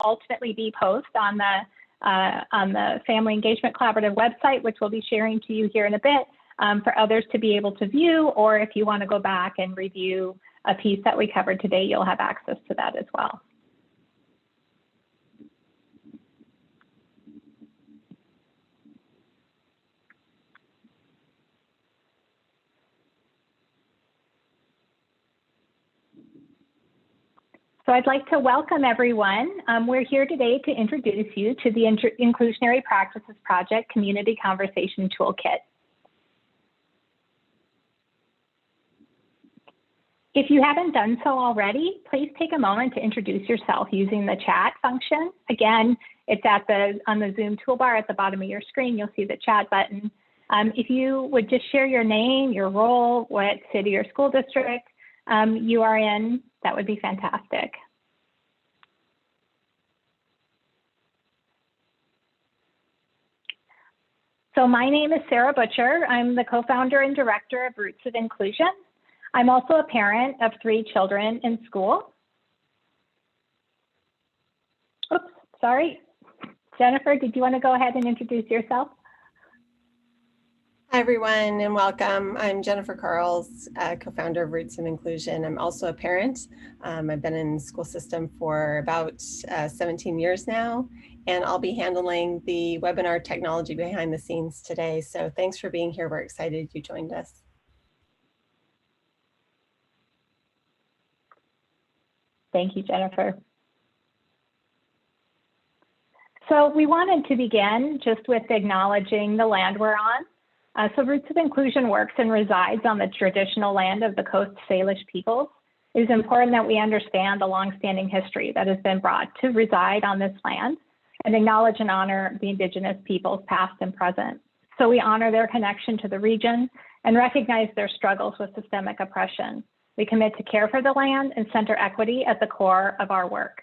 ultimately be posted on the Family Engagement Collaborative website, which we'll be sharing to you here in a bit, for others to be able to view, or if you want to go back and review a piece that we covered today, you'll have access to that as well. So I'd like to welcome everyone. We're here today to introduce you to the Inclusionary Practices Project Community Conversation Toolkit. If you haven't done so already, please take a moment to introduce yourself using the chat function. Again, it's on the Zoom toolbar at the bottom of your screen. You'll see the chat button. If you would just share your name, your role, what city or school district you are in, that would be fantastic. So my name is Sarah Butcher. I'm the co-founder and director of Roots of Inclusion. I'm also a parent of 3 children in school. Oops, sorry. Jennifer, did you want to go ahead and introduce yourself? Hi, everyone, and welcome. I'm Jennifer Carls, co-founder of Roots of Inclusion. I'm also a parent. I've been in the school system for about 17 years now, and I'll be handling the webinar technology behind the scenes today. So thanks for being here. We're excited you joined us. Thank you, Jennifer. So we wanted to begin just with acknowledging the land we're on. So Roots of Inclusion works and resides on the traditional land of the Coast Salish peoples. It is important that we understand the longstanding history that has been brought to reside on this land and acknowledge and honor the Indigenous peoples past and present. So we honor their connection to the region and recognize their struggles with systemic oppression. We commit to care for the land and center equity at the core of our work.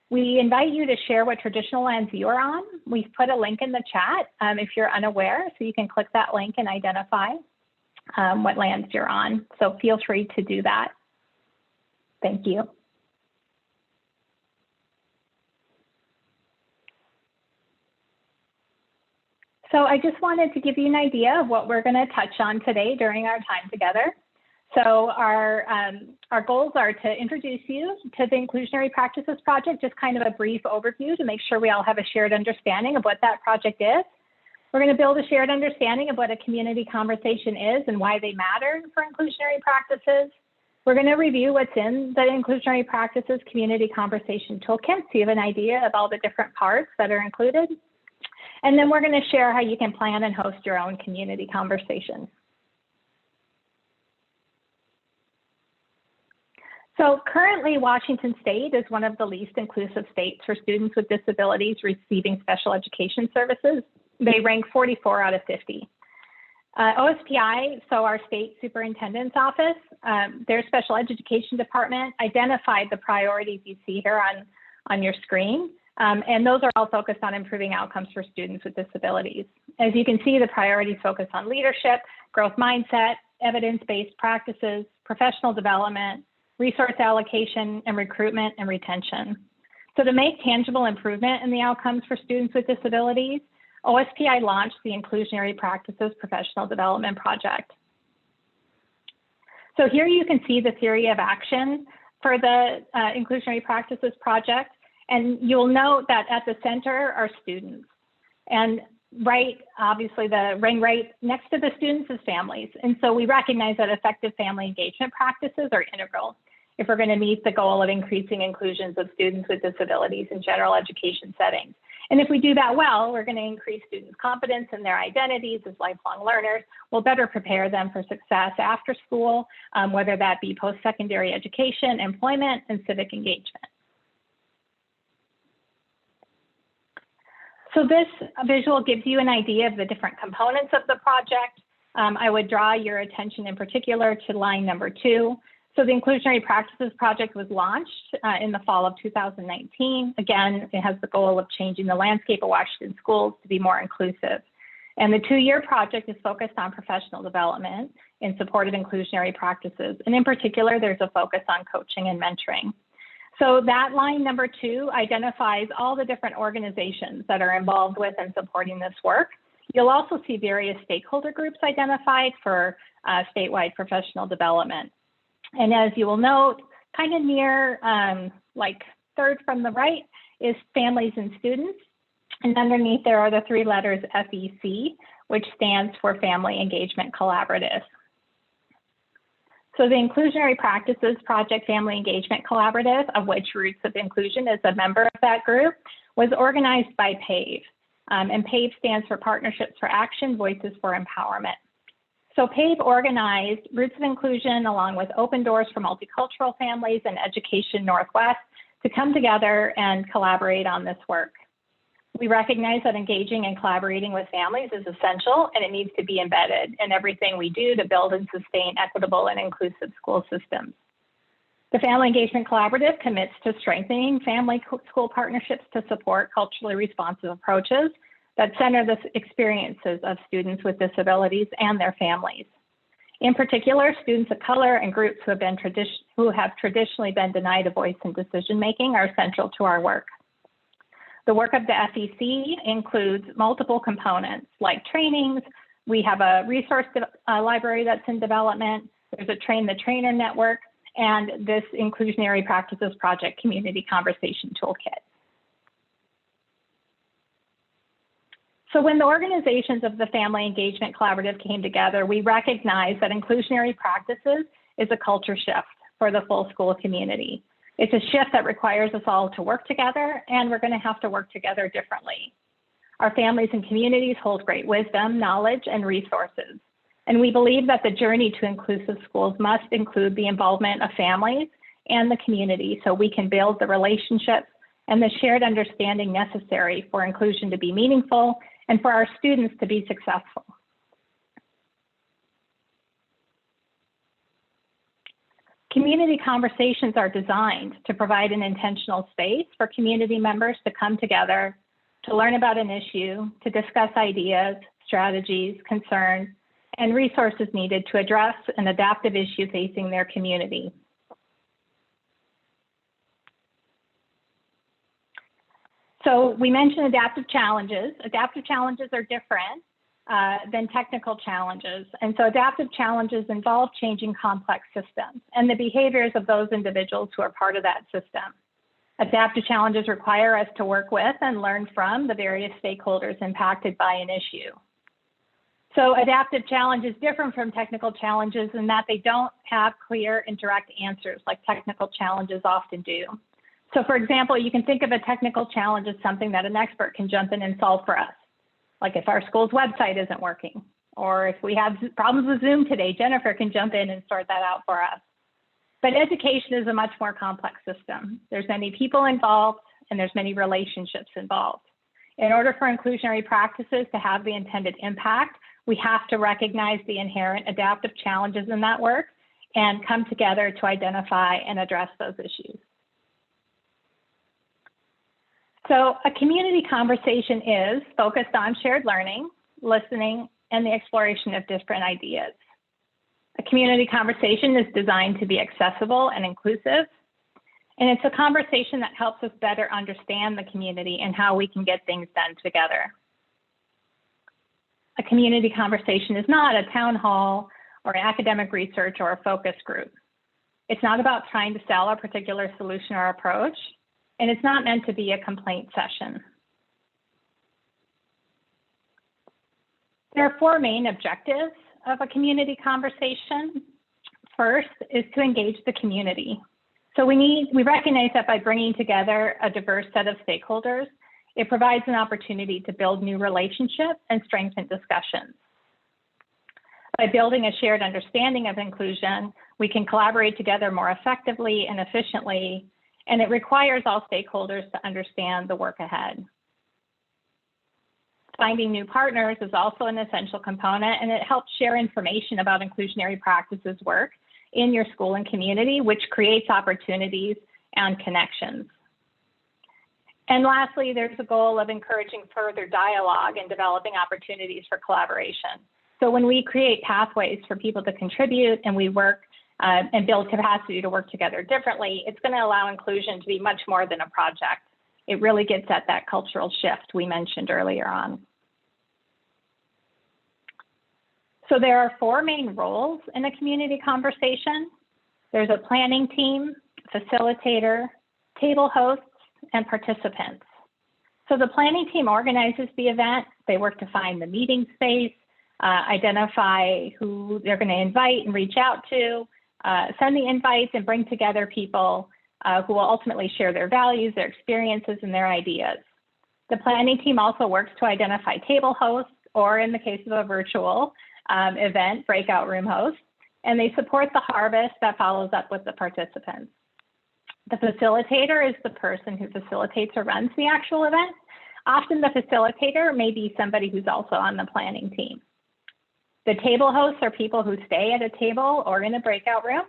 We invite you to share what traditional lands you're on. We've put a link in the chat if you're unaware, so you can click that link and identify what lands you're on. So feel free to do that. Thank you. So I just wanted to give you an idea of what we're going to touch on today during our time together. So our goals are to introduce you to the Inclusionary Practices Project, just kind of a brief overview to make sure we all have a shared understanding of what that project is. We're going to build a shared understanding of what a community conversation is and why they matter for inclusionary practices. We're going to review what's in the Inclusionary Practices Community Conversation Toolkit, so you have an idea of all the different parts that are included. And then we're going to share how you can plan and host your own community conversations. So currently, Washington State is one of the least inclusive states for students with disabilities receiving special education services. They rank 44 out of 50. OSPI, so our state superintendent's office, their special education department identified the priorities you see here on your screen. And those are all focused on improving outcomes for students with disabilities. As you can see, the priorities focus on leadership, growth mindset, evidence-based practices, professional development, resource allocation, and recruitment and retention. So to make tangible improvement in the outcomes for students with disabilities, OSPI launched the Inclusionary Practices Professional Development Project. So here you can see the theory of action for the Inclusionary Practices Project. And you'll note that at the center are students. And obviously the ring right next to the students is families. And so we recognize that effective family engagement practices are integral if we're going to meet the goal of increasing inclusions of students with disabilities in general education settings. And if we do that well, we're going to increase students' confidence in their identities as lifelong learners. We'll better prepare them for success after school, whether that be post-secondary education, employment, and civic engagement. So this visual gives you an idea of the different components of the project. I would draw your attention in particular to line number 2. So the Inclusionary Practices Project was launched in the fall of 2019. Again, it has the goal of changing the landscape of Washington schools to be more inclusive. And the 2-year project is focused on professional development in support of inclusionary practices. And in particular, there's a focus on coaching and mentoring. So that line number 2 identifies all the different organizations that are involved with and supporting this work. You'll also see various stakeholder groups identified for statewide professional development. And as you will note, kind of near, like third from the right is families and students. And underneath there are the 3 letters FEC, which stands for Family Engagement Collaborative. So the Inclusionary Practices Project Family Engagement Collaborative, of which Roots of Inclusion is a member of that group, was organized by PAVE. And PAVE stands for Partnerships for Action, Voices for Empowerment. So PAVE organized Roots of Inclusion along with Open Doors for Multicultural Families and Education Northwest to come together and collaborate on this work. We recognize that engaging and collaborating with families is essential, and it needs to be embedded in everything we do to build and sustain equitable and inclusive school systems. The Family Engagement Collaborative commits to strengthening family-school partnerships to support culturally responsive approaches that center the experiences of students with disabilities and their families. In particular, students of color and groups who have traditionally been denied a voice in decision-making are central to our work. The work of the FEC includes multiple components like trainings. We have a resource library that's in development. There's a Train the Trainer network and this Inclusionary Practices Project Community Conversation Toolkit. So when the organizations of the Family Engagement Collaborative came together, we recognized that inclusionary practices is a culture shift for the full school community. It's a shift that requires us all to work together, and we're going to have to work together differently. Our families and communities hold great wisdom, knowledge, and resources. And we believe that the journey to inclusive schools must include the involvement of families and the community so we can build the relationships and the shared understanding necessary for inclusion to be meaningful and for our students to be successful. Community conversations are designed to provide an intentional space for community members to come together, to learn about an issue, to discuss ideas, strategies, concerns, and resources needed to address an adaptive issue facing their community. So we mentioned adaptive challenges. Adaptive challenges are different than technical challenges. And so adaptive challenges involve changing complex systems and the behaviors of those individuals who are part of that system. Adaptive challenges require us to work with and learn from the various stakeholders impacted by an issue. So adaptive challenges differ from technical challenges in that they don't have clear and direct answers like technical challenges often do. So for example, you can think of a technical challenge as something that an expert can jump in and solve for us. Like if our school's website isn't working, or if we have problems with Zoom today, Jennifer can jump in and sort that out for us. But education is a much more complex system. There's many people involved and there's many relationships involved. In order for inclusionary practices to have the intended impact, we have to recognize the inherent adaptive challenges in that work and come together to identify and address those issues. So a community conversation is focused on shared learning, listening, and the exploration of different ideas. A community conversation is designed to be accessible and inclusive, and it's a conversation that helps us better understand the community and how we can get things done together. A community conversation is not a town hall or academic research or a focus group. It's not about trying to sell a particular solution or approach. And it's not meant to be a complaint session. There are 4 main objectives of a community conversation. First is to engage the community. So we recognize that by bringing together a diverse set of stakeholders, it provides an opportunity to build new relationships and strengthen discussions. By building a shared understanding of inclusion, we can collaborate together more effectively and efficiently, and it requires all stakeholders to understand the work ahead. Finding new partners is also an essential component, and it helps share information about inclusionary practices work in your school and community, which creates opportunities and connections. And lastly, there's a goal of encouraging further dialogue and developing opportunities for collaboration. So when we create pathways for people to contribute and we work and build capacity to work together differently, it's going to allow inclusion to be much more than a project. It really gets at that cultural shift we mentioned earlier on. So there are 4 main roles in a community conversation. There's a planning team, facilitator, table hosts, and participants. So the planning team organizes the event. They work to find the meeting space, identify who they're going to invite and reach out to, send the invites and bring together people who will ultimately share their values, their experiences, and their ideas. The planning team also works to identify table hosts, or in the case of a virtual event, breakout room hosts, and they support the harvest that follows up with the participants. The facilitator is the person who facilitates or runs the actual event. Often the facilitator may be somebody who's also on the planning team. The table hosts are people who stay at a table or in a breakout room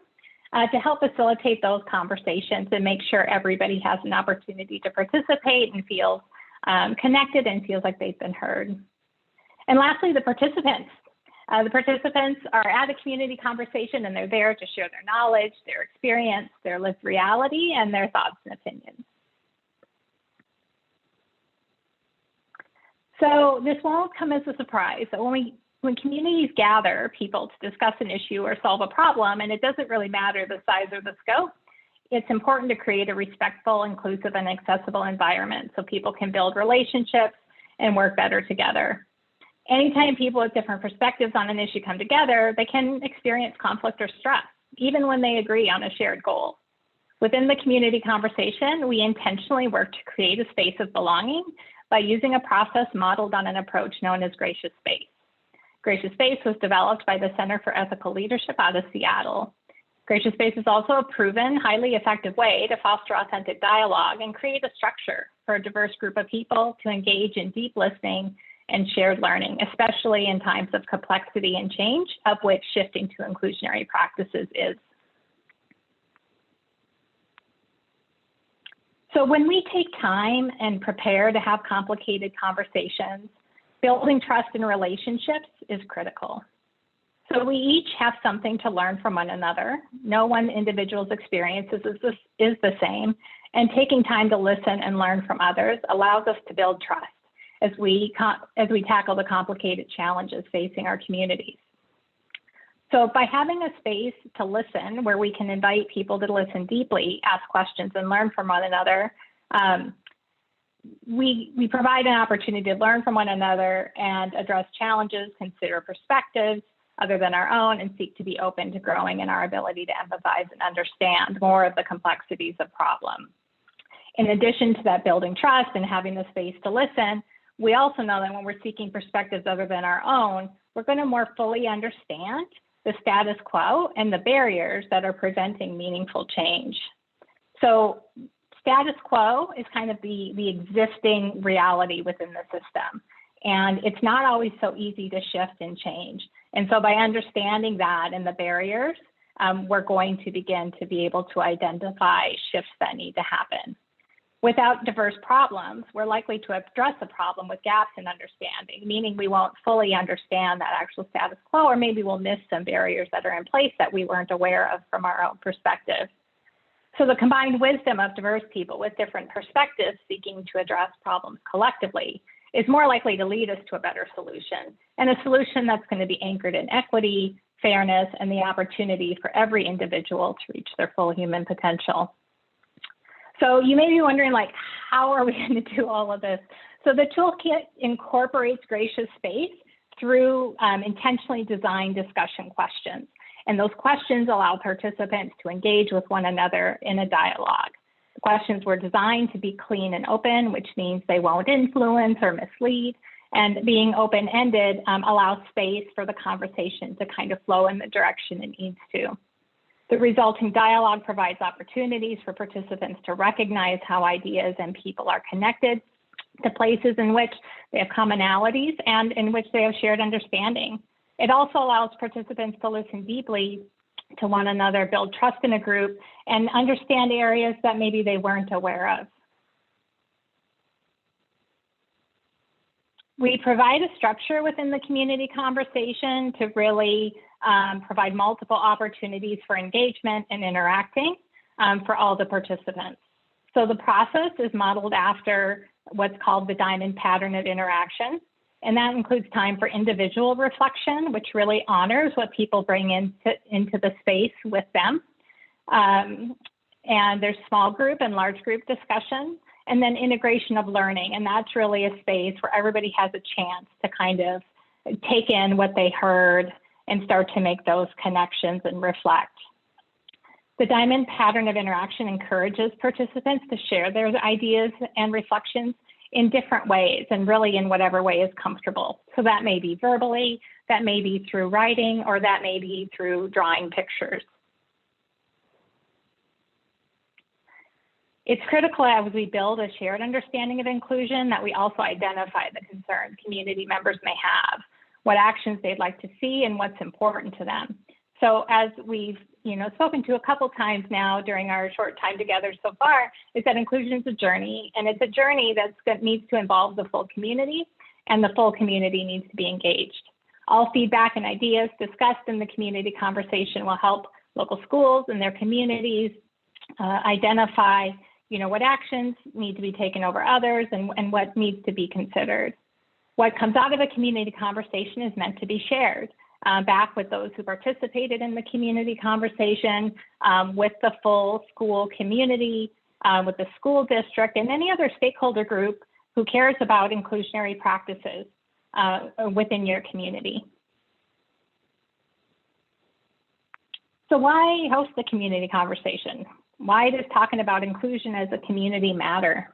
to help facilitate those conversations and make sure everybody has an opportunity to participate and feels connected and feels like they've been heard. And lastly, the participants. The participants are at a community conversation and they're there to share their knowledge, their experience, their lived reality, and their thoughts and opinions. So this won't come as a surprise. So when communities gather people to discuss an issue or solve a problem, and it doesn't really matter the size or the scope, it's important to create a respectful, inclusive, and accessible environment so people can build relationships and work better together. Anytime people with different perspectives on an issue come together, they can experience conflict or stress, even when they agree on a shared goal. Within the community conversation, we intentionally work to create a space of belonging by using a process modeled on an approach known as Gracious Space. Gracious Space was developed by the Center for Ethical Leadership out of Seattle. Gracious Space is also a proven, highly effective way to foster authentic dialogue and create a structure for a diverse group of people to engage in deep listening and shared learning, especially in times of complexity and change, of which shifting to inclusionary practices is. So when we take time and prepare to have complicated conversations, building trust in relationships is critical. So we each have something to learn from one another. No one individual's experiences is the same, and taking time to listen and learn from others allows us to build trust as we tackle the complicated challenges facing our communities. So by having a space to listen where we can invite people to listen deeply, ask questions, and learn from one another, we provide an opportunity to learn from one another and address challenges, consider perspectives other than our own, and seek to be open to growing in our ability to empathize and understand more of the complexities of problems. In addition to that building trust and having the space to listen, we also know that when we're seeking perspectives other than our own, we're going to more fully understand the status quo and the barriers that are preventing meaningful change. So status quo is kind of the existing reality within the system. And it's not always so easy to shift and change. And so by understanding that and the barriers, we're going to begin to be able to identify shifts that need to happen. Without diverse problems, we're likely to address a problem with gaps in understanding, meaning we won't fully understand that actual status quo, or maybe we'll miss some barriers that are in place that we weren't aware of from our own perspective. So the combined wisdom of diverse people with different perspectives seeking to address problems collectively is more likely to lead us to a better solution, and a solution that's going to be anchored in equity, fairness, and the opportunity for every individual to reach their full human potential. So you may be wondering, like, how are we going to do all of this? So the toolkit incorporates Gracious Space through intentionally designed discussion questions. And those questions allow participants to engage with one another in a dialogue. The questions were designed to be clean and open, which means they won't influence or mislead. And being open-ended allows space for the conversation to kind of flow in the direction it needs to. The resulting dialogue provides opportunities for participants to recognize how ideas and people are connected to places in which they have commonalities and in which they have shared understanding. It also allows participants to listen deeply to one another, build trust in a group, and understand areas that maybe they weren't aware of. We provide a structure within the community conversation to really provide multiple opportunities for engagement and interacting for all the participants. So the process is modeled after what's called the diamond pattern of interaction. And that includes time for individual reflection, which really honors what people bring into the space with them. And there's small group and large group discussion, and then integration of learning. And that's really a space where everybody has a chance to kind of take in what they heard and start to make those connections and reflect. The diamond pattern of interaction encourages participants to share their ideas and reflections in different ways, and really in whatever way is comfortable. So that may be verbally, that may be through writing, or that may be through drawing pictures. It's critical as we build a shared understanding of inclusion that we also identify the concerns community members may have, what actions they'd like to see, and what's important to them. So as we've spoken to a couple times now during our short time together so far, is that inclusion is a journey, and it's a journey that needs to involve the full community, and the full community needs to be engaged. All feedback and ideas discussed in the community conversation will help local schools and their communities identify what actions need to be taken over others, and what needs to be considered. What comes out of a community conversation is meant to be shared back with those who participated in the community conversation, with the full school community, with the school district, and any other stakeholder group who cares about inclusionary practices within your community. So why host the community conversation? Why does talking about inclusion as a community matter?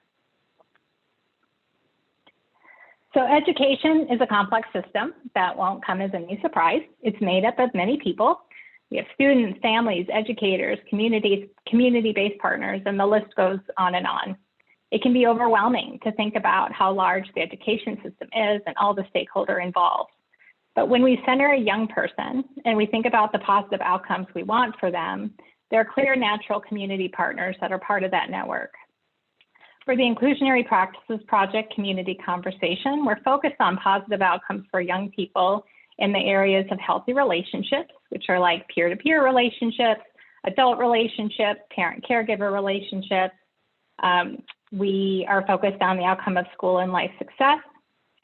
So education is a complex system that won't come as any surprise. It's made up of many people. We have students, families, educators, community-based partners, and the list goes on and on. It can be overwhelming to think about how large the education system is and all the stakeholders involved. But when we center a young person and we think about the positive outcomes we want for them, there are clear natural community partners that are part of that network. For the Inclusionary Practices Project Community Conversation, we're focused on positive outcomes for young people in the areas of healthy relationships, which are like peer-to-peer relationships, adult relationships, parent-caregiver relationships. We are focused on the outcome of school and life success.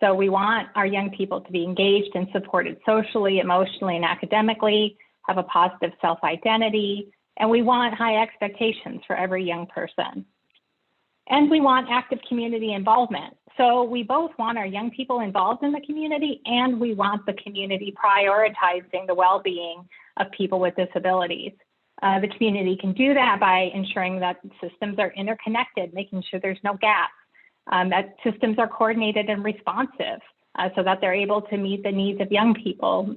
So we want our young people to be engaged and supported socially, emotionally, and academically, have a positive self-identity, and we want high expectations for every young person. And we want active community involvement. So we both want our young people involved in the community, and we want the community prioritizing the well-being of people with disabilities. The community can do that by ensuring that systems are interconnected, making sure there's no gaps, that systems are coordinated and responsive so that they're able to meet the needs of young people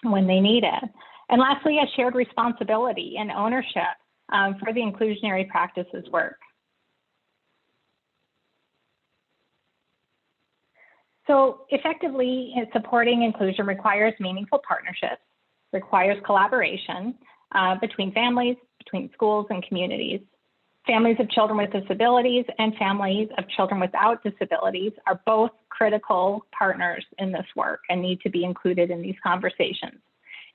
when they need it. And lastly, a shared responsibility and ownership for the inclusionary practices work. So effectively, supporting inclusion requires meaningful partnerships, requires collaboration between families, between schools and communities. Families of children with disabilities and families of children without disabilities are both critical partners in this work and need to be included in these conversations.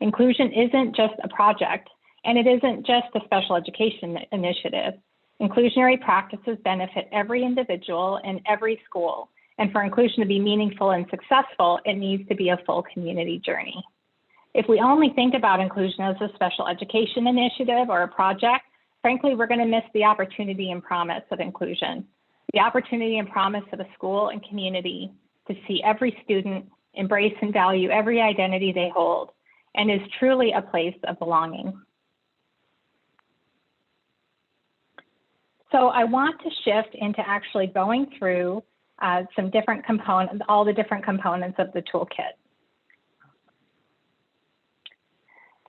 Inclusion isn't just a project, and it isn't just a special education initiative. Inclusionary practices benefit every individual and every school. And for inclusion to be meaningful and successful, it needs to be a full community journey. If we only think about inclusion as a special education initiative or a project, frankly, we're going to miss the opportunity and promise of inclusion. The opportunity and promise of a school and community to see every student embrace and value every identity they hold, and is truly a place of belonging. So I want to shift into actually going through some different components, all the different components of the toolkit.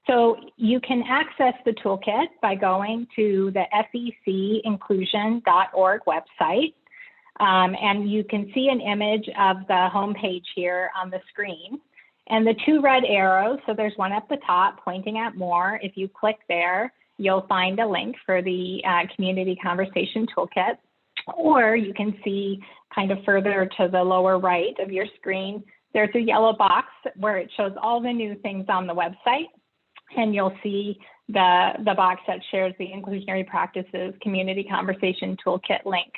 So you can access the toolkit by going to the fecinclusion.org website. And you can see an image of the homepage here on the screen. And the two red arrows, so there's one at the top pointing at more. If you click there, you'll find a link for the Community Conversation Toolkit. Or you can see kind of further to the lower right of your screen, there's a yellow box where it shows all the new things on the website. And you'll see the box that shares the Inclusionary Practices Community Conversation Toolkit link.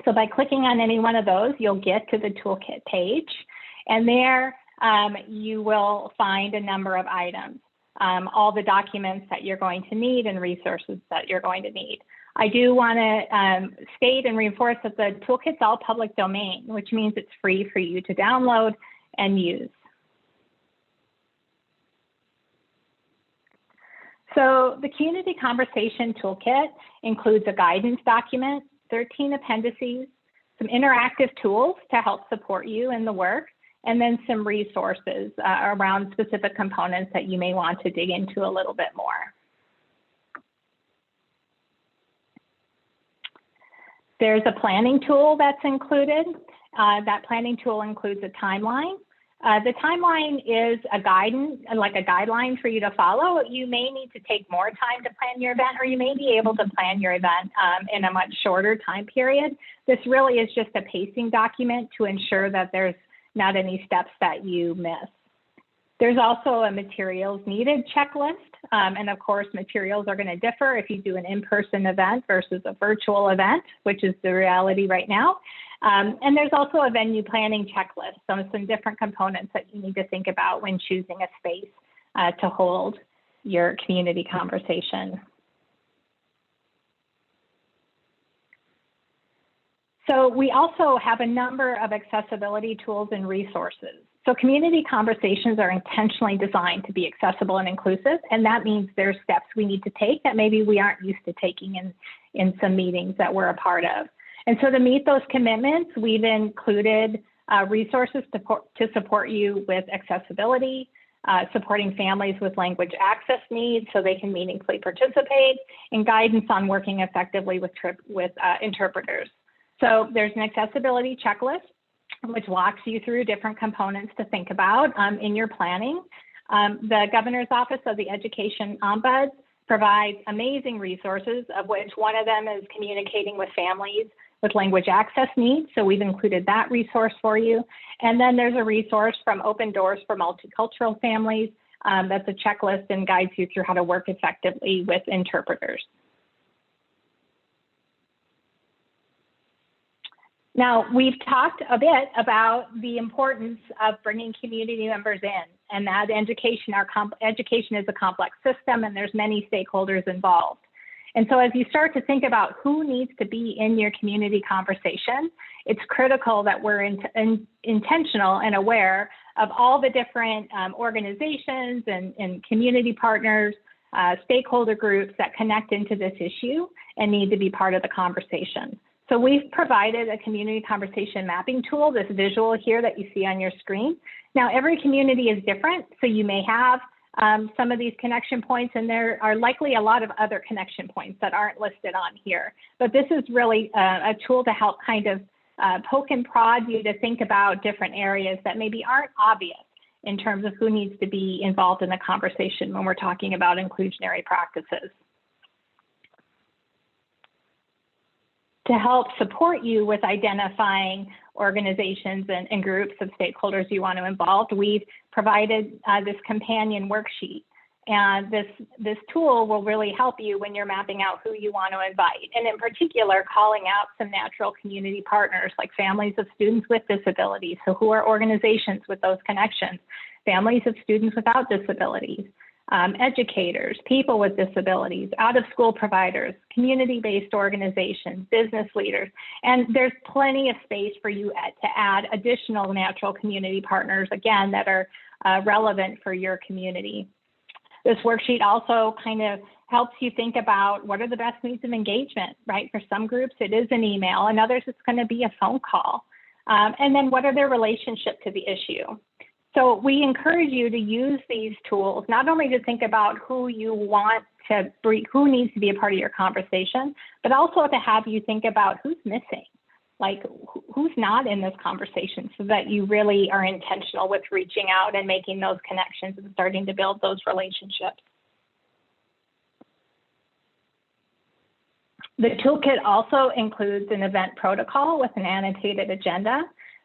So by clicking on any one of those, you'll get to the Toolkit page. And there you will find a number of items, all the documents that you're going to need and resources that you're going to need. I do want to state and reinforce that the toolkit's all public domain, which means it's free for you to download and use. So the Community Conversation Toolkit includes a guidance document, 13 appendices, some interactive tools to help support you in the work, and then some resources around specific components that you may want to dig into a little bit more. There's a planning tool that's included. That planning tool includes a timeline. The timeline is a guidance, like a guideline for you to follow. You may need to take more time to plan your event, or you may be able to plan your event in a much shorter time period. This really is just a pacing document to ensure that there's not any steps that you miss. There's also a materials needed checklist. And of course, materials are going to differ if you do an in-person event versus a virtual event, which is the reality right now. And there's also a venue planning checklist, so some different components that you need to think about when choosing a space to hold your community conversation. So we also have a number of accessibility tools and resources. So community conversations are intentionally designed to be accessible and inclusive, and that means there's steps we need to take that maybe we aren't used to taking in some meetings that we're a part of. And so to meet those commitments, we've included resources to support you with accessibility, supporting families with language access needs so they can meaningfully participate, and guidance on working effectively with interpreters. So there's an accessibility checklist, which walks you through different components to think about in your planning. The Governor's Office of the Education Ombuds provides amazing resources, of which one of them is communicating with families with language access needs. So we've included that resource for you. And then there's a resource from Open Doors for Multicultural Families. That's a checklist and guides you through how to work effectively with interpreters. Now, we've talked a bit about the importance of bringing community members in, and that education is a complex system and there's many stakeholders involved. And so as you start to think about who needs to be in your community conversation, it's critical that we're intentional and aware of all the different organizations and community partners, stakeholder groups that connect into this issue and need to be part of the conversation. So we've provided a community conversation mapping tool, this visual here that you see on your screen. Now, every community is different, so you may have some of these connection points, and there are likely a lot of other connection points that aren't listed on here. But this is really a tool to help kind of poke and prod you to think about different areas that maybe aren't obvious in terms of who needs to be involved in the conversation when we're talking about inclusionary practices. To help support you with identifying organizations and groups of stakeholders you want to involve, we've provided this companion worksheet. And this tool will really help you when you're mapping out who you want to invite. And in particular, calling out some natural community partners like families of students with disabilities. So who are organizations with those connections? Families of students without disabilities. Educators, people with disabilities, out-of-school providers, community-based organizations, business leaders, and there's plenty of space for you to add additional natural community partners, again, that are relevant for your community. This worksheet also kind of helps you think about what are the best means of engagement, right? For some groups, it is an email, and others, it's going to be a phone call. And then what are their relationship to the issue? So we encourage you to use these tools, not only to think about who you want to bring, who needs to be a part of your conversation, but also to have you think about who's missing, like who's not in this conversation, so that you really are intentional with reaching out and making those connections and starting to build those relationships. The toolkit also includes an event protocol with an annotated agenda.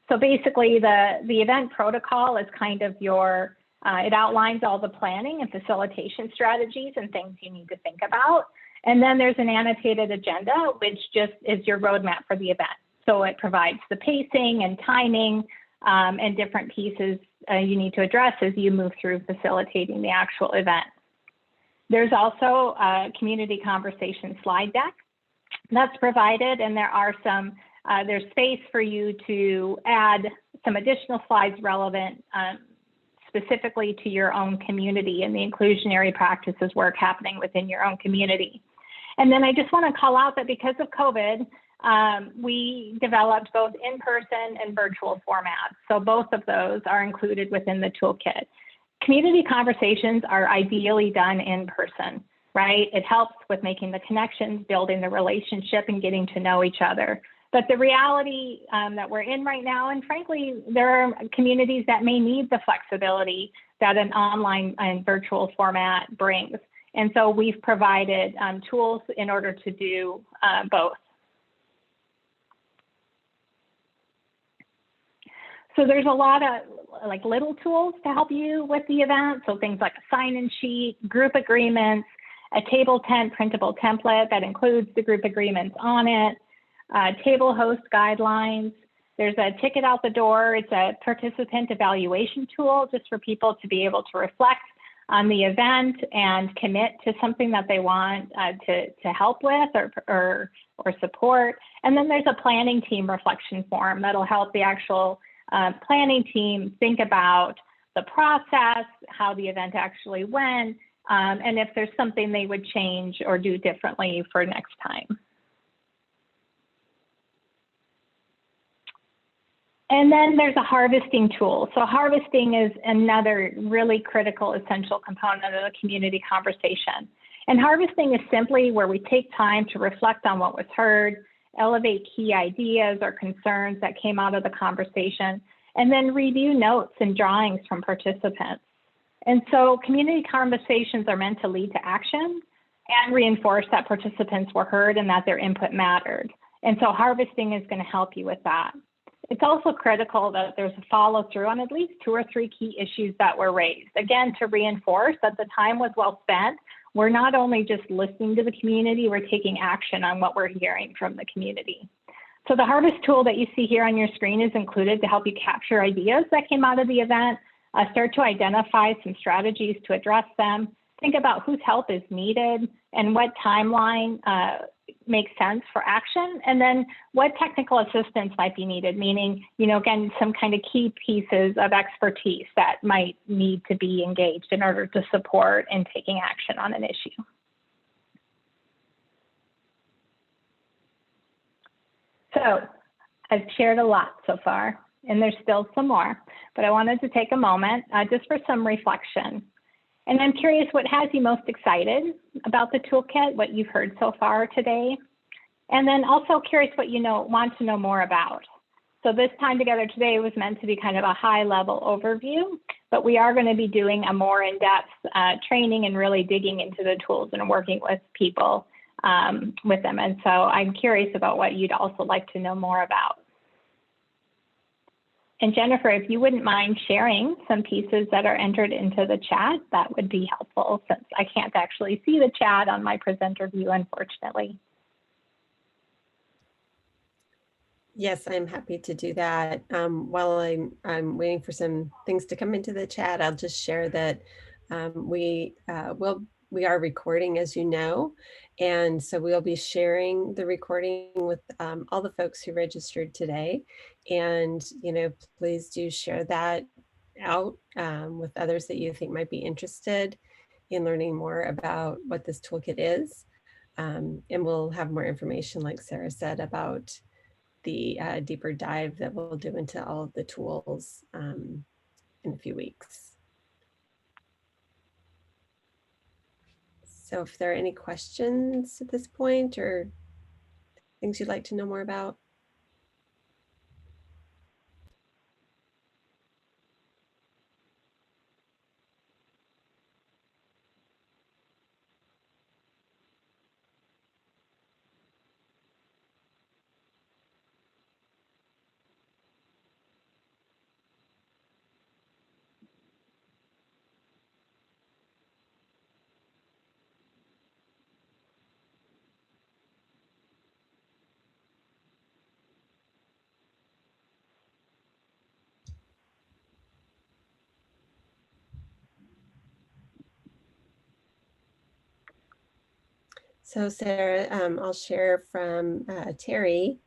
So basically the event protocol is kind of your, it outlines all the planning and facilitation strategies and things you need to think about. And then there's an annotated agenda, which just is your roadmap for the event. So it provides the pacing and timing and different pieces you need to address as you move through facilitating the actual event. There's also a community conversation slide deck that's provided, and there are some, there's space for you to add some additional slides relevant specifically to your own community and the inclusionary practices work happening within your own community. And then I just want to call out that because of COVID, we developed both in-person and virtual formats. So both of those are included within the toolkit. Community conversations are ideally done in person, right? It helps with making the connections, building the relationship, and getting to know each other. But the reality that we're in right now, and frankly, there are communities that may need the flexibility that an online and virtual format brings. And so we've provided tools in order to do both. So there's a lot of like little tools to help you with the event. So things like a sign-in sheet, group agreements, a table tent printable template that includes the group agreements on it, table host guidelines. There's a ticket out the door. It's a participant evaluation tool just for people to be able to reflect on the event and commit to something that they want to help with or support. And then there's a planning team reflection form that'll help the actual planning team think about the process, how the event actually went, and if there's something they would change or do differently for next time. And then there's a harvesting tool. So harvesting is another really critical, essential component of the community conversation. And harvesting is simply where we take time to reflect on what was heard, elevate key ideas or concerns that came out of the conversation, and then review notes and drawings from participants. And so community conversations are meant to lead to action and reinforce that participants were heard and that their input mattered. And so harvesting is going to help you with that. It's also critical that there's a follow through on at least 2 or 3 key issues that were raised. Again, to reinforce that the time was well spent. We're not only just listening to the community, we're taking action on what we're hearing from the community. So the harvest tool that you see here on your screen is included to help you capture ideas that came out of the event, start to identify some strategies to address them, think about whose help is needed and what timeline makes sense for action, and then what technical assistance might be needed, meaning, you know, again, some kind of key pieces of expertise that might need to be engaged in order to support in taking action on an issue. So I've shared a lot so far, and there's still some more, but I wanted to take a moment just for some reflection. And I'm curious what has you most excited about the toolkit, what you've heard so far today, and then also curious what you want to know more about. So this time together today was meant to be kind of a high-level overview, but we are going to be doing a more in-depth training and really digging into the tools and working with people with them. And so I'm curious about what you'd also like to know more about. And Jennifer, if you wouldn't mind sharing some pieces that are entered into the chat, that would be helpful since I can't actually see the chat on my presenter view, unfortunately. Yes, I'm happy to do that. While I'm waiting for some things to come into the chat, I'll just share that we are recording, as you know, and so we'll be sharing the recording with all the folks who registered today. And, you know, please do share that out with others that you think might be interested in learning more about what this toolkit is. And we'll have more information, like Sarah said, about the deeper dive that we'll do into all of the tools in a few weeks. So if there are any questions at this point or things you'd like to know more about. So Sarah, I'll share from Terry.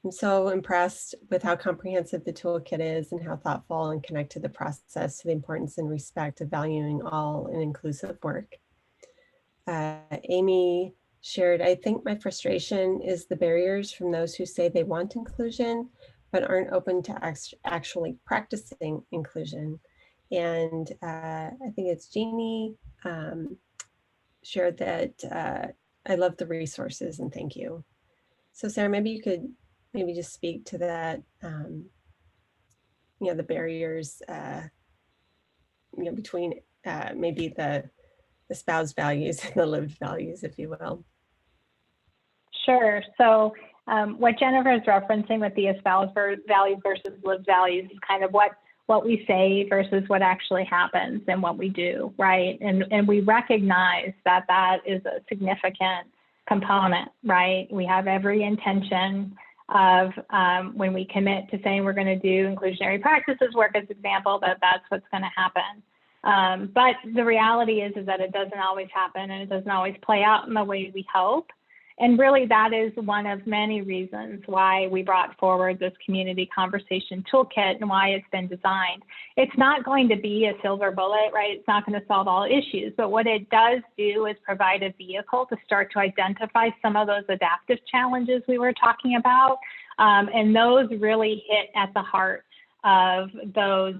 I'm so impressed with how comprehensive the toolkit is and how thoughtful and connected the process to the importance and respect of valuing all and inclusive work. Amy shared, I think my frustration is the barriers from those who say they want inclusion, but aren't open to actually practicing inclusion. And I think it's Jeannie shared that I love the resources and thank you. So Sarah, maybe you could maybe just speak to that, the barriers, between maybe the espoused values and the lived values, if you will. Sure. So what Jennifer is referencing with the espoused values versus lived values is kind of what we say versus what actually happens and what we do, right? And we recognize that that is a significant component, right? We have every intention of when we commit to saying we're going to do inclusionary practices work as an example, that's what's going to happen. But the reality is that it doesn't always happen and it doesn't always play out in the way we hope. And really, that is one of many reasons why we brought forward this community conversation toolkit and why it's been designed. It's not going to be a silver bullet, right? It's not going to solve all issues, but what it does do is provide a vehicle to start to identify some of those adaptive challenges we were talking about. And those really hit at the heart of those,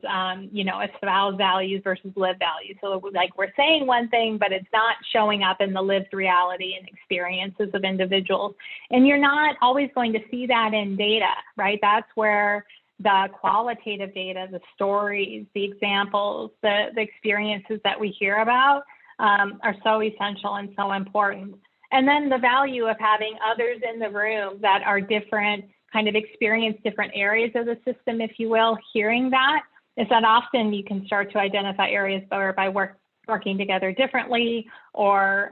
espoused values versus lived values. So like we're saying one thing, but it's not showing up in the lived reality and experiences of individuals. And you're not always going to see that in data, right? That's where the qualitative data, the stories, the examples, the experiences that we hear about are so essential and so important. And then the value of having others in the room that are different, kind of experience different areas of the system, if you will, hearing that is that often you can start to identify areas by working together differently or,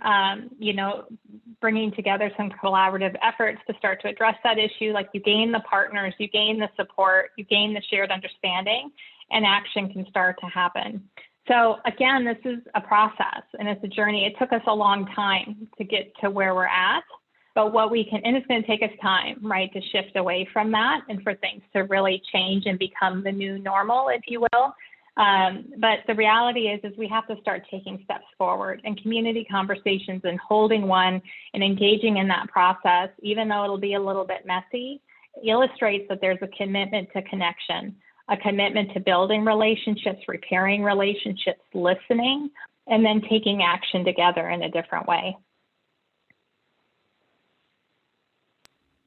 bringing together some collaborative efforts to start to address that issue. Like you gain the partners, you gain the support, you gain the shared understanding, and action can start to happen. So again, this is a process and it's a journey. It took us a long time to get to where we're at. But what we can, and it's going to take us time, right, to shift away from that and for things to really change and become the new normal, if you will. But the reality is we have to start taking steps forward, and community conversations and holding one and engaging in that process, even though it'll be a little bit messy, illustrates that there's a commitment to connection, a commitment to building relationships, repairing relationships, listening, and then taking action together in a different way.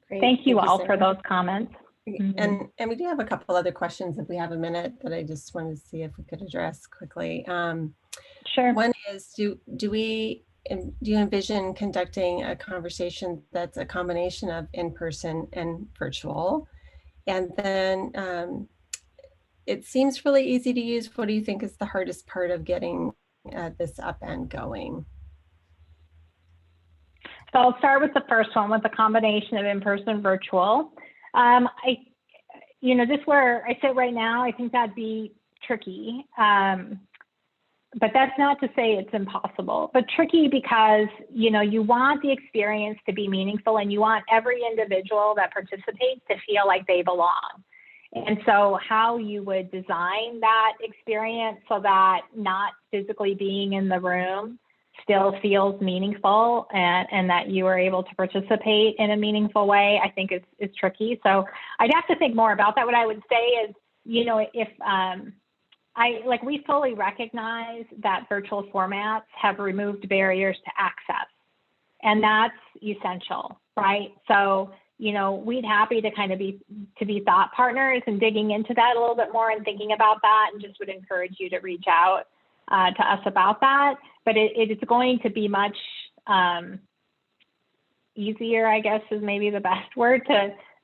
Great. Thank you all Sarah. For those comments. And we do have a couple other questions if we have a minute that I just wanted to see if we could address quickly. Sure. One is, do you envision conducting a conversation that's a combination of in-person and virtual? And then it seems really easy to use. What do you think is the hardest part of getting this up and going? So I'll start with the first one, with the combination of in-person and virtual. Just where I sit right now, I think that'd be tricky. But that's not to say it's impossible, but tricky because, you want the experience to be meaningful and you want every individual that participates to feel like they belong. And so how you would design that experience so that not physically being in the room still feels meaningful and that you are able to participate in a meaningful way, I think is tricky. So I'd have to think more about that. What I would say is, if we fully recognize that virtual formats have removed barriers to access, and that's essential, right? So, we'd happy to kind of be thought partners and digging into that a little bit more and thinking about that, and just would encourage you to reach out to us about that. But it's going to be much easier, I guess is maybe the best word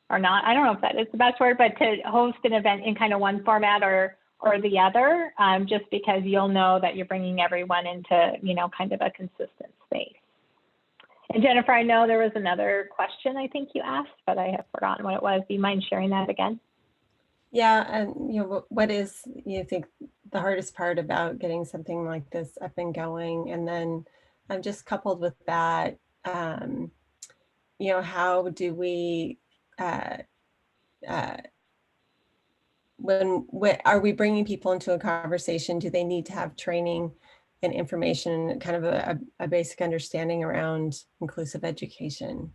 or not. I don't know if that is the best word, but to host an event in kind of one format or the other, just because you'll know that you're bringing everyone into, kind of a consistent space. And Jennifer, I know there was another question I think you asked, but I have forgotten what it was. Do you mind sharing that again? Yeah, and what is you think the hardest part about getting something like this up and going? And then just coupled with that, how do we, when are we bringing people into a conversation? Do they need to have training and information, kind of a basic understanding around inclusive education?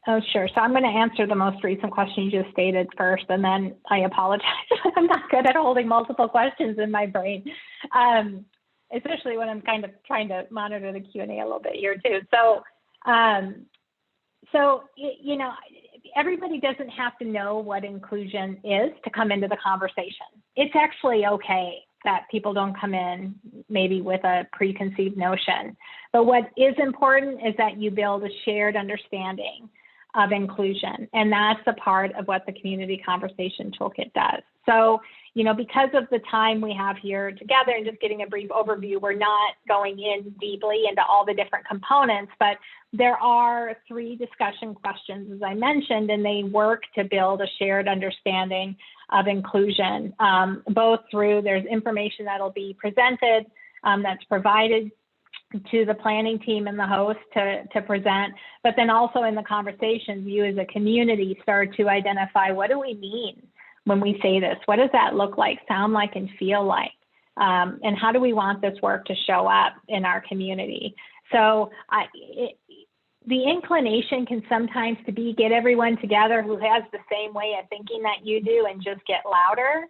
Oh, sure. So I'm going to answer the most recent question you just stated first, and then I apologize. I'm not good at holding multiple questions in my brain, especially when I'm kind of trying to monitor the Q&A a little bit here too. So, everybody doesn't have to know what inclusion is to come into the conversation. It's actually okay that people don't come in maybe with a preconceived notion. But what is important is that you build a shared understanding of inclusion. And that's a part of what the Community Conversation Toolkit does. So, because of the time we have here together and just getting a brief overview, we're not going in deeply into all the different components, but there are 3 discussion questions, as I mentioned, and they work to build a shared understanding of inclusion, both through, there's information that'll be presented that's provided to the planning team and the host to present, but then also in the conversations, you as a community start to identify, what do we mean when we say this? What does that look like, sound like, and feel like? And how do we want this work to show up in our community? So the inclination can sometimes to be get everyone together who has the same way of thinking that you do and just get louder.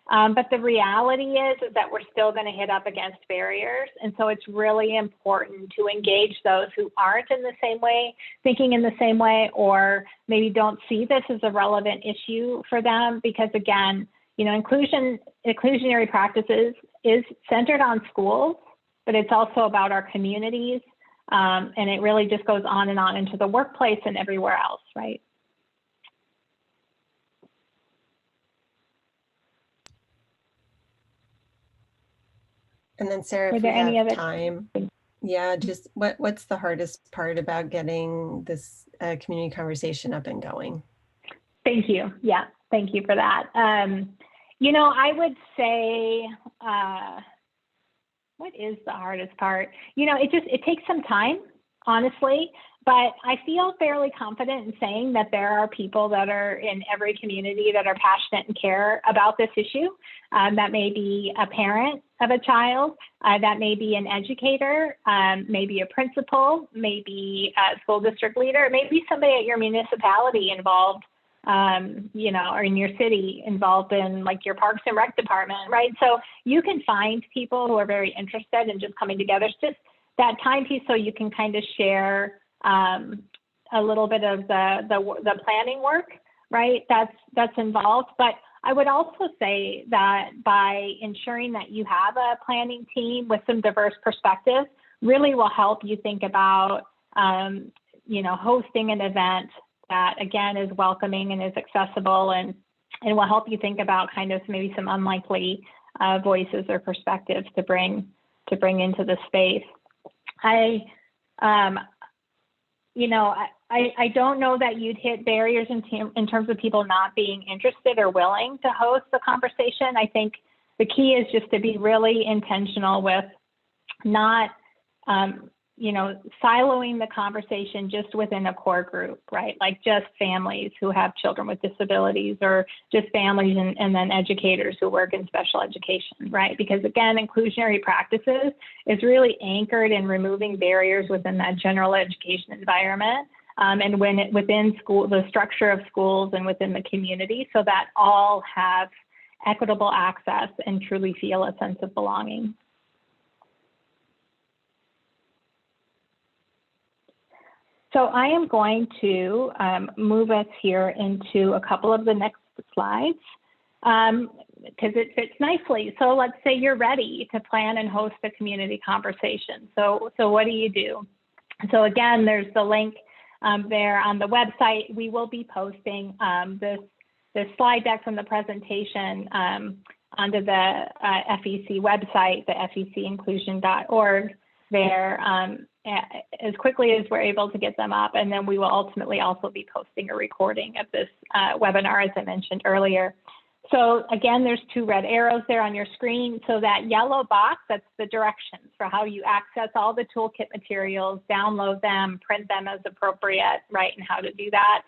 But the reality is that we're still going to hit up against barriers. And so it's really important to engage those who aren't in the same way, thinking in the same way, or maybe don't see this as a relevant issue for them. Because again, inclusionary practices is centered on schools, but it's also about our communities. And it really just goes on and on into the workplace and everywhere else, right? And then Sarah, if we have time, just what's the hardest part about getting this community conversation up and going? Thank you. Yeah, thank you for that. I would say, what is the hardest part? It takes some time, honestly, but I feel fairly confident in saying that there are people that are in every community that are passionate and care about this issue. That may be a parent of a child, that may be an educator, maybe a principal, maybe a school district leader, maybe somebody at your municipality involved, or in your city involved in like your Parks and Rec department, right? So you can find people who are very interested in just coming together. It's just that time piece so you can kind of share a little bit of the planning work, right? That's involved. But I would also say that by ensuring that you have a planning team with some diverse perspectives really will help you think about, hosting an event that again is welcoming and is accessible, and will help you think about kind of maybe some unlikely voices or perspectives to bring into the space. I don't know that you'd hit barriers in terms of people not being interested or willing to host the conversation. I think the key is just to be really intentional with not, siloing the conversation just within a core group, right? Like just families who have children with disabilities, or just families and then educators who work in special education, right? Because again, inclusionary practices is really anchored in removing barriers within that general education environment. And within school, the structure of schools and within the community, so that all have equitable access and truly feel a sense of belonging. So I am going to move us here into a couple of the next slides because it fits nicely. So let's say you're ready to plan and host a community conversation. So what do? So again, there's the link there on the website. We will be posting this slide deck from the presentation onto the FEC website, the fecinclusion.org there. As quickly as we're able to get them up. And then we will ultimately also be posting a recording of this webinar, as I mentioned earlier. So again, there's 2 red arrows there on your screen. So that yellow box, that's the directions for how you access all the toolkit materials, download them, print them as appropriate, right, and how to do that.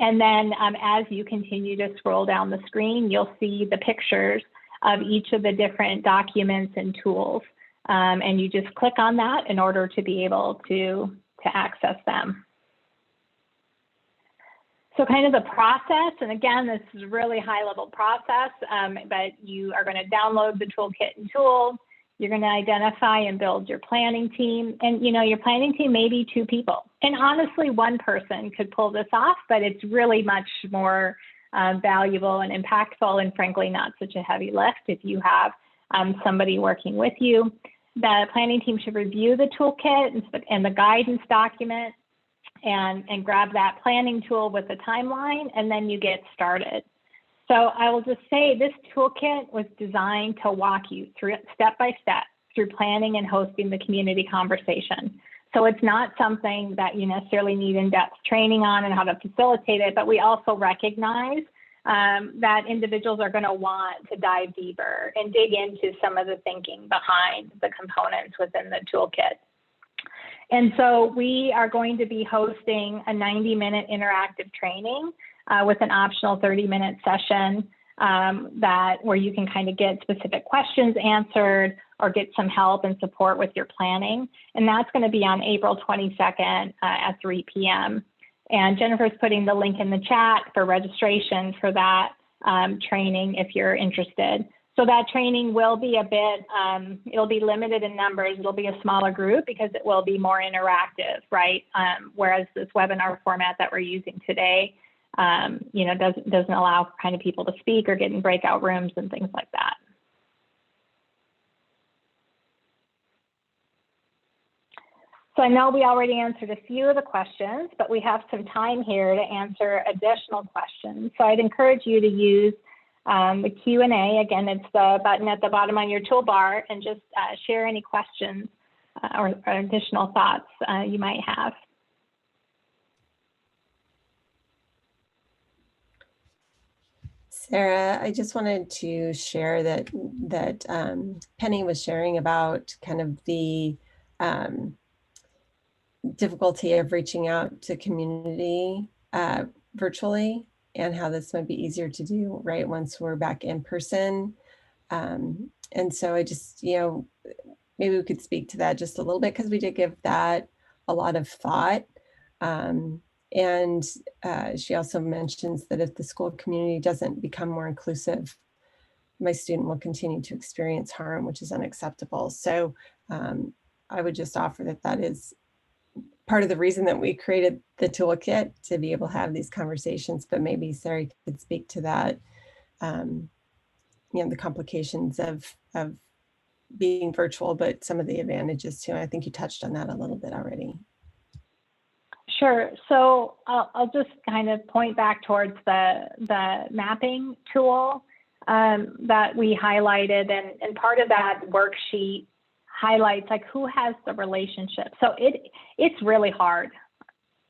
And then as you continue to scroll down the screen, you'll see the pictures of each of the different documents and tools. And you just click on that in order to be able to access them. So kind of the process, and again, this is a really high level process, but you are going to download the toolkit and tool. You're going to identify and build your planning team. And your planning team may be 2 people. And honestly, 1 person could pull this off, but it's really much more valuable and impactful, and frankly, not such a heavy lift if you have somebody working with you. The planning team should review the toolkit and the guidance document, and grab that planning tool with the timeline, and then you get started. So I will just say this toolkit was designed to walk you through step by step through planning and hosting the community conversation. So it's not something that you necessarily need in-depth training on and how to facilitate it, but we also recognize that individuals are going to want to dive deeper and dig into some of the thinking behind the components within the toolkit. And so we are going to be hosting a 90-minute interactive training with an optional 30-minute session where you can kind of get specific questions answered or get some help and support with your planning. And that's going to be on April 22nd at 3 p.m. And Jennifer's putting the link in the chat for registration for that training if you're interested. So that training will be a bit, it'll be limited in numbers. It'll be a smaller group because it will be more interactive, right? Whereas this webinar format that we're using today, doesn't allow kind of people to speak or get in breakout rooms and things like that. So I know we already answered a few of the questions, but we have some time here to answer additional questions. So I'd encourage you to use the Q&A. Again, it's the button at the bottom on your toolbar, and just share any questions or additional thoughts you might have. Sarah, I just wanted to share that Penny was sharing about kind of the difficulty of reaching out to community virtually, and how this might be easier to do right once we're back in person. And so I just, maybe we could speak to that just a little bit, because we did give that a lot of thought. And she also mentions that if the school community doesn't become more inclusive, my student will continue to experience harm, which is unacceptable. So I would just offer that that is part of the reason that we created the toolkit, to be able to have these conversations. But maybe Sarah could speak to that, the complications of being virtual, but some of the advantages too. I think you touched on that a little bit already. Sure. So I'll just kind of point back towards the mapping tool that we highlighted, and part of that worksheet highlights like who has the relationship. So it's really hard.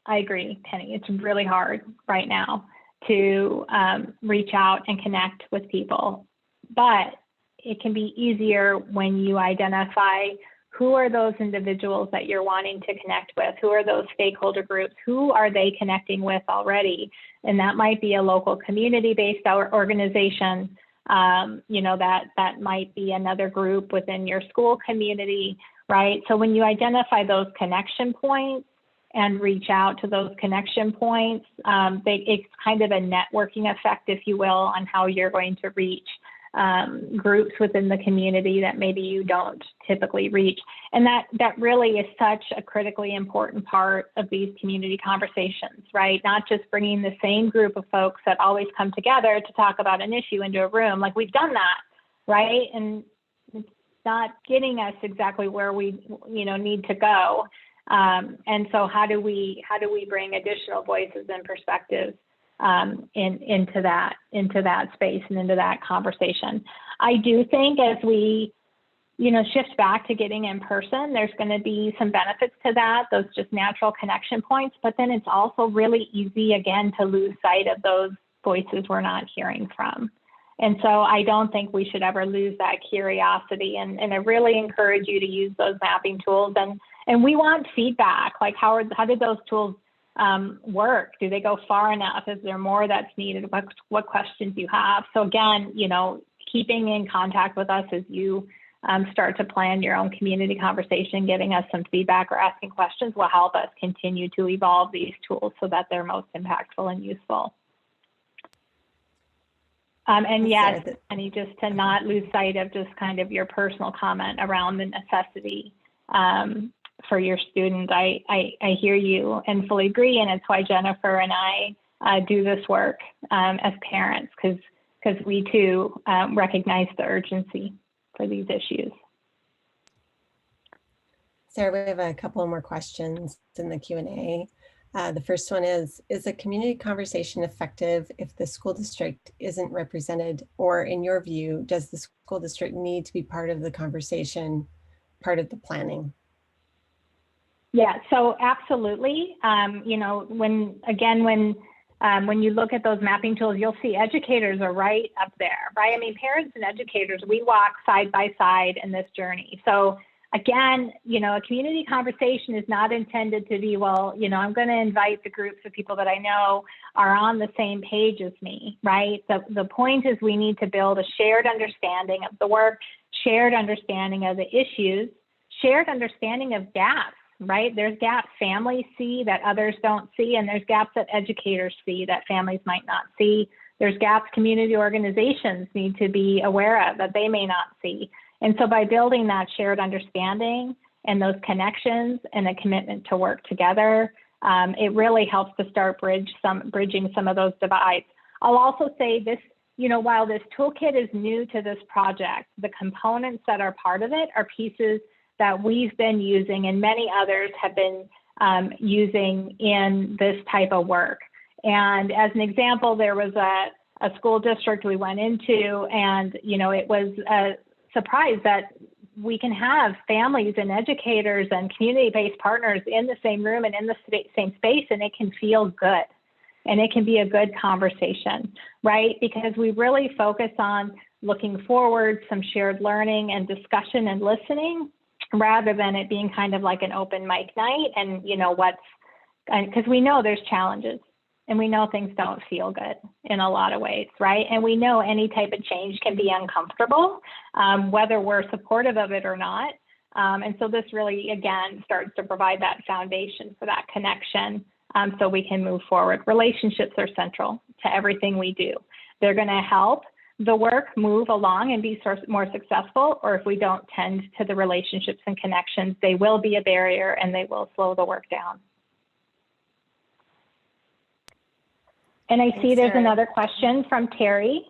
I agree, Penny. It's really hard right now to reach out and connect with people, but it can be easier when you identify who are those individuals that you're wanting to connect with, who are those stakeholder groups, who are they connecting with already, and that might be a local community-based organization. That might be another group within your school community, right? So when you identify those connection points and reach out to those connection points, it's kind of a networking effect, if you will, on how you're going to reach groups within the community that maybe you don't typically reach. And that really is such a critically important part of these community conversations, right? Not just bringing the same group of folks that always come together to talk about an issue into a room. Like, we've done that, right? And it's not getting us exactly where we need to go. And so how do we bring additional voices and perspectives into that space and into that conversation? I do think as we shift back to getting in person, there's going to be some benefits to that, those just natural connection points, but then it's also really easy again to lose sight of those voices we're not hearing from. And so I don't think we should ever lose that curiosity. And I really encourage you to use those mapping tools. And we want feedback, like how did those tools work? Do they go far enough? Is there more that's needed? What questions you have? So again, keeping in contact with us as you start to plan your own community conversation, giving us some feedback or asking questions will help us continue to evolve these tools so that they're most impactful and useful. And yes, Annie, just to not lose sight of just kind of your personal comment around the necessity for your student. I hear you and fully agree, and it's why Jennifer and I do this work as parents, because we too recognize the urgency for these issues. Sarah, we have a couple more questions in the Q&A. The first one is a community conversation effective if the school district isn't represented, or in your view, does the school district need to be part of the conversation, part of the planning? Yeah, so absolutely. When you look at those mapping tools, you'll see educators are right up there, right? I mean, parents and educators, we walk side by side in this journey. So again, a community conversation is not intended to be, well, I'm going to invite the groups of people that I know are on the same page as me, right? The point is we need to build a shared understanding of the work, shared understanding of the issues, shared understanding of gaps, right? There's gaps families see that others don't see, and there's gaps that educators see that families might not see. There's gaps community organizations need to be aware of that they may not see. And so by building that shared understanding and those connections and a commitment to work together, it really helps to start bridging some of those divides. I'll also say this, while this toolkit is new to this project, the components that are part of it are pieces that we've been using and many others have been using in this type of work. And as an example, there was a school district we went into, and it was a surprise that we can have families and educators and community-based partners in the same room and in the same space, and it can feel good. And it can be a good conversation, right? Because we really focus on looking forward, some shared learning and discussion and listening, rather than it being kind of like an open mic night. And because we know there's challenges and we know things don't feel good in a lot of ways, right? And we know any type of change can be uncomfortable, whether we're supportive of it or not. And so this really, again, starts to provide that foundation for that connection so we can move forward. Relationships are central to everything we do. They're going to help the work move along and be more successful, or if we don't tend to the relationships and connections, they will be a barrier and they will slow the work down. And I see there's another question from Terry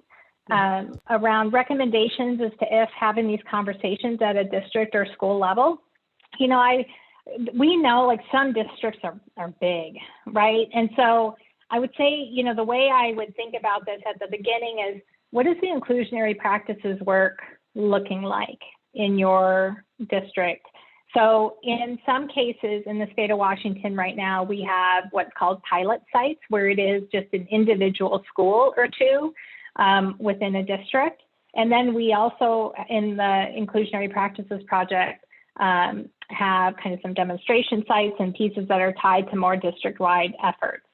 around recommendations as to if having these conversations at a district or school level. We know like some districts are big, right? And so I would say, the way I would think about this at the beginning is, what is the inclusionary practices work looking like in your district? So in some cases in the state of Washington right now, we have what's called pilot sites, where it is just an individual school or two within a district. And then we also, in the Inclusionary Practices Project, have kind of some demonstration sites and pieces that are tied to more district-wide efforts.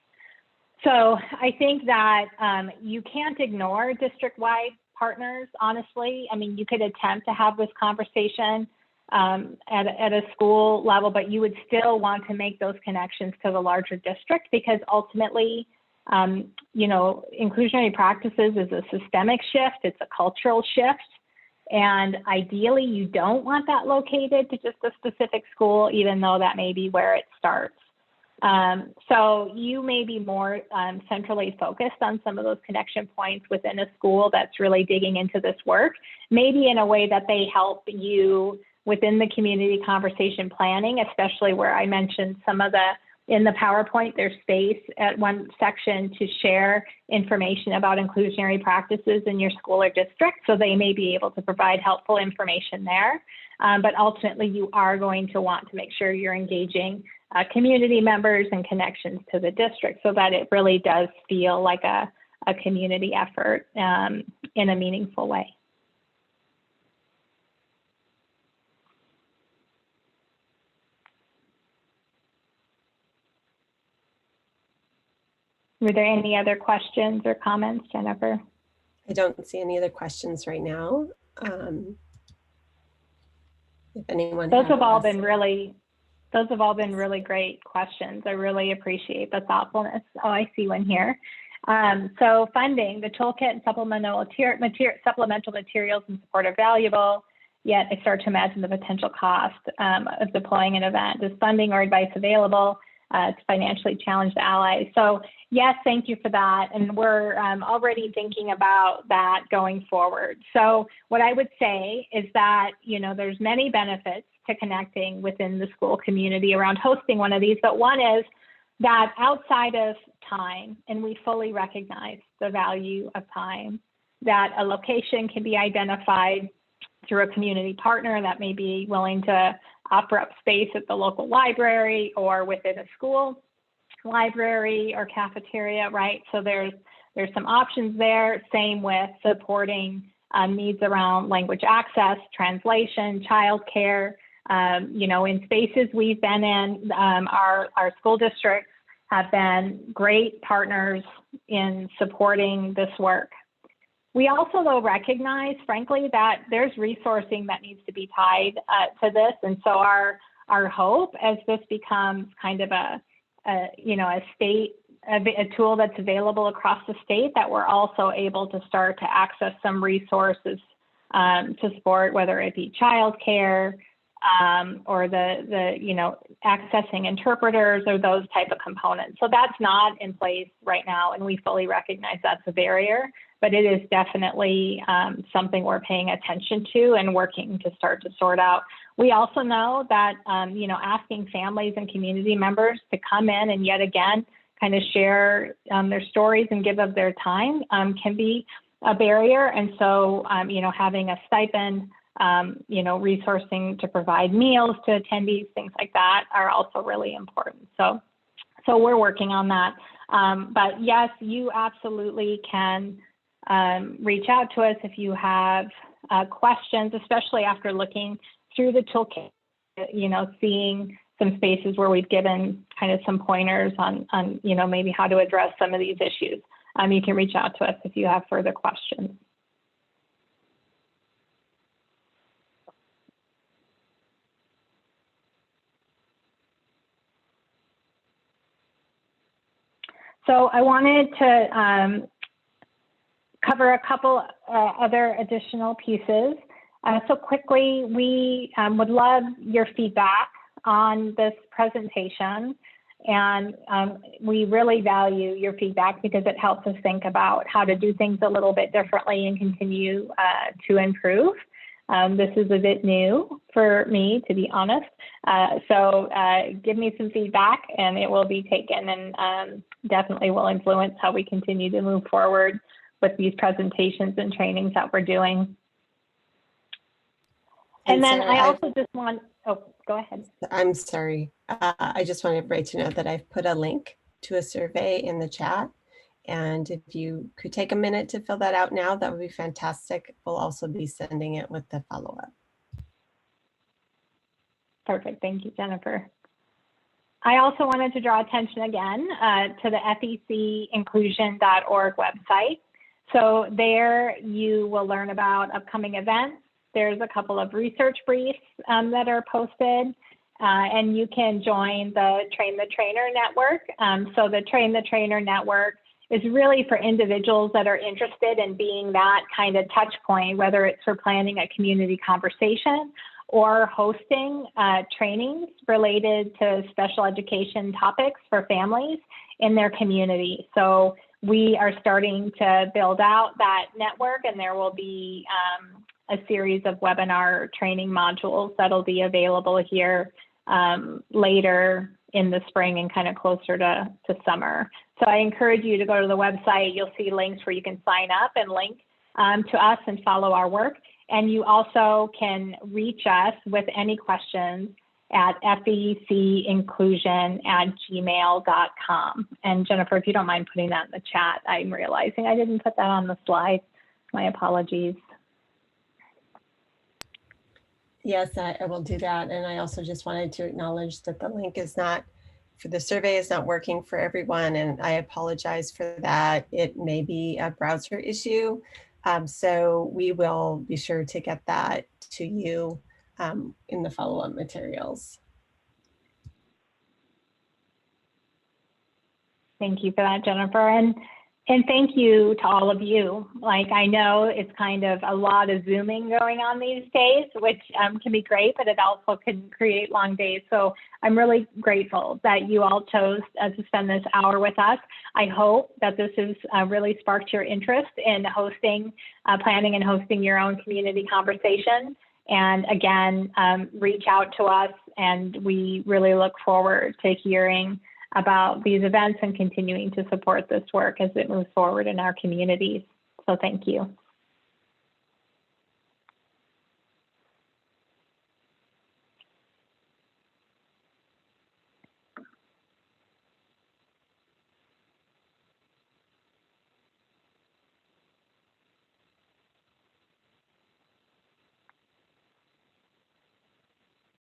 So I think that you can't ignore district-wide partners, honestly. I mean, you could attempt to have this conversation at a school level, but you would still want to make those connections to the larger district, because ultimately, inclusionary practices is a systemic shift, it's a cultural shift, and ideally you don't want that located to just a specific school, even though that may be where it starts. So you may be more centrally focused on some of those connection points within a school that's really digging into this work, maybe in a way that they help you within the community conversation planning, especially where I mentioned some of in the PowerPoint, there's space at one section to share information about inclusionary practices in your school or district. So they may be able to provide helpful information there. But ultimately, you are going to want to make sure you're engaging community members and connections to the district so that it really does feel like a community effort in a meaningful way. Were there any other questions or comments, Jennifer? I don't see any other questions right now. If anyone those have all been really great questions. I really appreciate the thoughtfulness. Oh, I see one here. So funding, the toolkit and supplemental materials and support are valuable, yet I start to imagine the potential cost of deploying an event. Is funding or advice available to financially challenged allies? So yes, thank you for that. And we're already thinking about that going forward. So what I would say is that, there's many benefits to connecting within the school community around hosting one of these, but one is that outside of time, and we fully recognize the value of time, that a location can be identified through a community partner that may be willing to offer up space at the local library or within a school library or cafeteria, right? So there's some options there. Same with supporting needs around language access, translation, childcare. In spaces we've been in, our school districts have been great partners in supporting this work. We also, though, recognize, frankly, that there's resourcing that needs to be tied to this. And so our hope, as this becomes kind of a tool that's available across the state, that we're also able to start to access some resources to support, whether it be childcare or accessing interpreters or those type of components. So that's not in place right now, and we fully recognize that's a barrier, but it is definitely something we're paying attention to and working to start to sort out. We also know that, asking families and community members to come in and yet again, kind of share their stories and give of their time can be a barrier. And so, having a stipend, resourcing to provide meals to attendees, things like that are also really important. So we're working on that. But yes, you absolutely can reach out to us if you have questions, especially after looking through the toolkit, seeing some spaces where we've given kind of some pointers on maybe how to address some of these issues. You can reach out to us if you have further questions. So I wanted to cover a couple other additional pieces. So quickly, we would love your feedback on this presentation. And we really value your feedback because it helps us think about how to do things a little bit differently and continue to improve. This is a bit new for me, to be honest. So give me some feedback and it will be taken and definitely will influence how we continue to move forward with these presentations and trainings that we're doing. And then Sarah, I also just want, oh, go ahead. I'm sorry. I just want everybody to know that I've put a link to a survey in the chat. And if you could take a minute to fill that out now, that would be fantastic. We'll also be sending it with the follow-up. Perfect. Thank you, Jennifer. I also wanted to draw attention again to the fecinclusion.org website. So there you will learn about upcoming events. There's a couple of research briefs that are posted, and you can join the Train the Trainer network. So the Train the Trainer network is really for individuals that are interested in being that kind of touch point, whether it's for planning a community conversation or hosting trainings related to special education topics for families in their community. So we are starting to build out that network, and there will be a series of webinar training modules that'll be available here later in the spring and kind of closer to summer. So I encourage you to go to the website. You'll see links where you can sign up and link to us and follow our work. And you also can reach us with any questions at fecinclusion@gmail.com. And Jennifer, if you don't mind putting that in the chat, I'm realizing I didn't put that on the slide. My apologies. Yes, I will do that. And I also just wanted to acknowledge that the link is not, for the survey is not working for everyone. And I apologize for that. It may be a browser issue. So we will be sure to get that to you in the follow-up materials. Thank you for that, Jennifer. And thank you to all of you. Like, I know it's kind of a lot of Zooming going on these days, which can be great, but it also can create long days. So I'm really grateful that you all chose to spend this hour with us. I hope that this has really sparked your interest in hosting, planning and hosting your own community conversation. And again, reach out to us, and we really look forward to hearing about these events and continuing to support this work as it moves forward in our communities. So thank you.